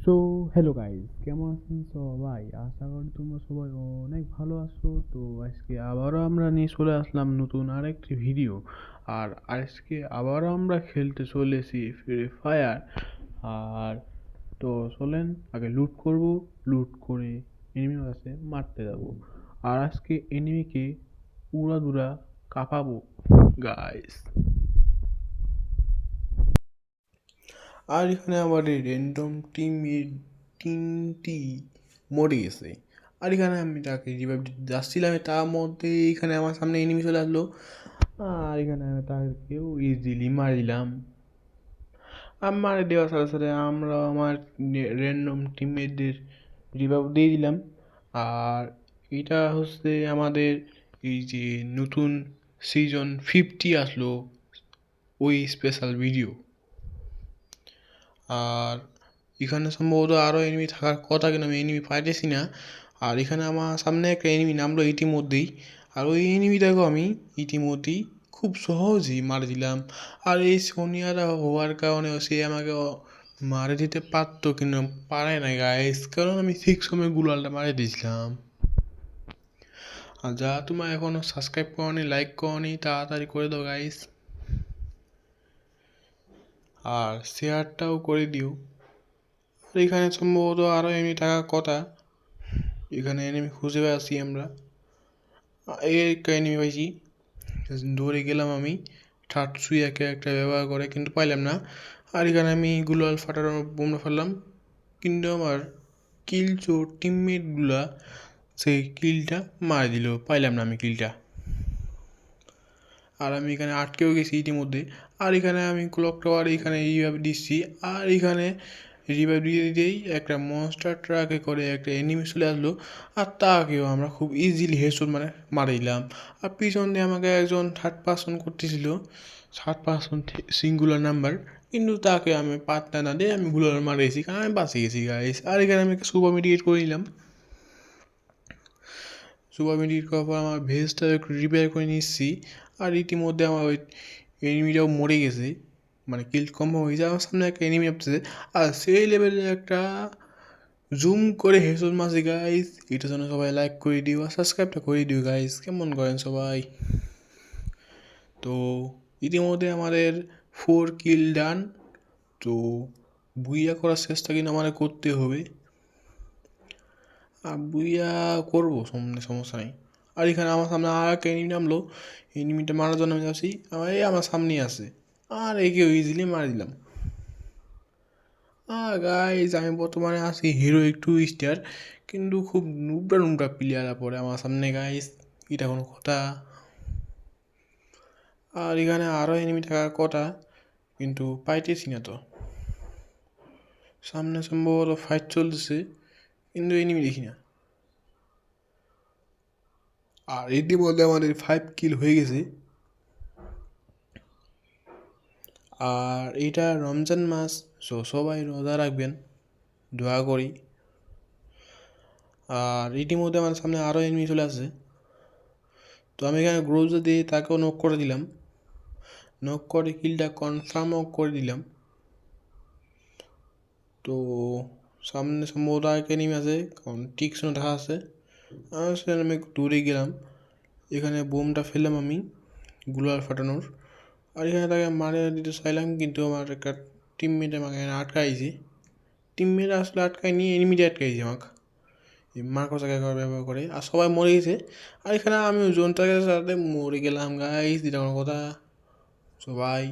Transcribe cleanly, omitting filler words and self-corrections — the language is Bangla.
সো হ্যালো গাইস, কেমন আছেন সবাই? আশা করি তোমরা সবাই অনেক ভালো আছো। তো আজকে আবারও আমরা নিয়ে চলে আসলাম নতুন আরেকটি ভিডিও। আর আজকে আবারও আমরা খেলতে চলেছি ফ্রি ফায়ার। আর তো চলেন আগে লুট করব, লুট করে এনিমি কাছে মারতে যাব। আর আজকে এনিমিকে উড়াদুরা কাঁপাবো গাইস। আর এখানে আমার এই র্যান্ডম টিমের তিনটি মরে গেছে। আর এখানে আমি তাকে রিভাইভ দিতে যাচ্ছিলাম, তার মধ্যে এখানে আমার সামনে এনিমি চলে আসলো। আর এখানে আমি তাকেও ইজিলি মারি দিলাম। আমার দেওয়ার সাথে সাথে আমরা আমার র্যান্ডম টিমমেটদের রিভাইভ দিয়ে দিলাম। আর এটা হচ্ছে আমাদের এই যে নতুন সিজন 50 আসলো, ওই স্পেশাল ভিডিও। আর এখানে সম্ভবত আরও এনিমি থাকার কথা, কিন্তু আমি এনিমি পাইতেছি না। আর এখানে আমার সামনে একটা এনিমি নামলো ইতিমধ্যেই। আর ওই এনিমিটাকেও আমি ইতিমধ্যেই খুব সহজেই মারে দিলাম। আর এই সোনিয়ারা হওয়ার কারণে সে আমাকে মারে দিতে পারতো, কিন্তু পারে না গাইস, কারণ আমি ঠিক সময় গুলালটা মারে দিয়েছিলাম। আর যা তোমার এখনও সাবস্ক্রাইব করনি, লাইক করনি, তাড়াতাড়ি করে দাও গাইস। আর শেয়ারটাও করে দিও। আর এখানে সম্ভবত আরও এনিমি থাকার কথা। এখানে এনিমি খুঁজে পাচ্ছি আমরা। এই একটা এনিমি পাইছি, দৌড়ে গেলাম আমি থার্ড একটা ব্যবহার করে, কিন্তু পাইলাম না। আর এখানে আমি গুলাল ফাটানোর বোমরা ফেললাম, কিন্তু আমার কিল চোর টিমমেটগুলা সেই কিলটা মারা দিল, পাইলাম না আমি কিলটা। আর আমি এখানে আটকেও গেছি ইতিমধ্যে। আর এখানে আমি ক্লক টাওয়ার এখানে এইভাবে দিচ্ছি। আর এখানে রিভাইভ দিয়ে দিতেই একটা মনস্টার ট্রাকে করে একটা এনিমি চলে আসলো। আর তাকেও আমরা খুব ইজিলি হেডশট মানে মারে দিলাম। আর পিছন দিয়ে আমাকে একজন থার্ড পার্সন করতেছিল, থার্ড পার্সন সিঙ্গুলার নাম্বার, কিন্তু তাকে আমি পাত্তা না দিয়ে আমি গুলার মারিয়েছি, কারণ আমি বাঁচে গেছি গাইস। আর এখানে আমি সুপার মেডিকেট করে নিলাম। সুপার মেডিকেট করার পর আমার ভেজটা একটু রিপেয়ার করে নিচ্ছি। আর ইতিমধ্যে আমার ওই এনিমিটাও মরে গেছে, মানে কিল কম হয়ে যায়। আমার সামনে একটা এনিমি আসছে, আর সেই লেভেলের একটা জুম করে হেডশট মারছি গাইস। এটার জন্য সবাই লাইক করে দিও আর সাবস্ক্রাইবটা করে দিও গাইস। কেমন করেন সবাই? তো ইতিমধ্যে আমাদের 4 কিল ডান। তো বুইয়া করার চেষ্টা কিন্তু আমাদের করতে হবে, আর বুইয়া করবো, সমস্যা নেই। আর এখানে আমার সামনে আর একটা এনিমি নামলো, এনিমিটা মারার জন্য আমি যাচ্ছি। আমার সামনেই আছে, আর একেও ইজিলি মারি দিলাম। গাইজ আমি বর্তমানে আছি হিরো 2 স্টার, কিন্তু খুব নুবড়া নুবড়া প্লেয়ার পড়ে আমার সামনে গাইজ, এটা কোনো কথা? আর এখানে আরও এনিমি থাকার কথা, কিন্তু পাইতেছি না তো। সামনে সম্ভবত ফাইট চলতেছে, কিন্তু এনিমি দেখি না। আর ইতিমধ্যে আমাদের 5 কিল হয়ে গেছে। আর এটা রমজান মাস, সবাই রোজা রাখবেন, দোয়া করি। আর ইতিমধ্যে আমার সামনে আরও এনিমি চলে আসছে। তো আমি এখানে গ্রোজা দিয়ে তাকেও নক করে দিলাম, নক করে কিলটা কনফার্মও করে দিলাম। তো সামনে সম্ভবত আর এনিমি আছে, কারণ টিকশন দেখা আছে। আর সেখানে আমি একটু দূরে গেলাম, এখানে বোমটা ফেললাম আমি গুলার ফাটানোর। আর এখানে তাকে মারে দিতে চাইলাম, কিন্তু আমার একটা টিমমেট আমাকে এখানে আটকাইছে। টিমমেট আসলে আটকায় নিয়ে এনিমিটা আটকাইছে আমাকে, এই মার্কস ব্যবহার করে। আর সবাই মরে গেছে। আর এখানে আমি জোনটাকে সাথে মরে গেলাম গাইস, এটা কোনো কথা? সবাই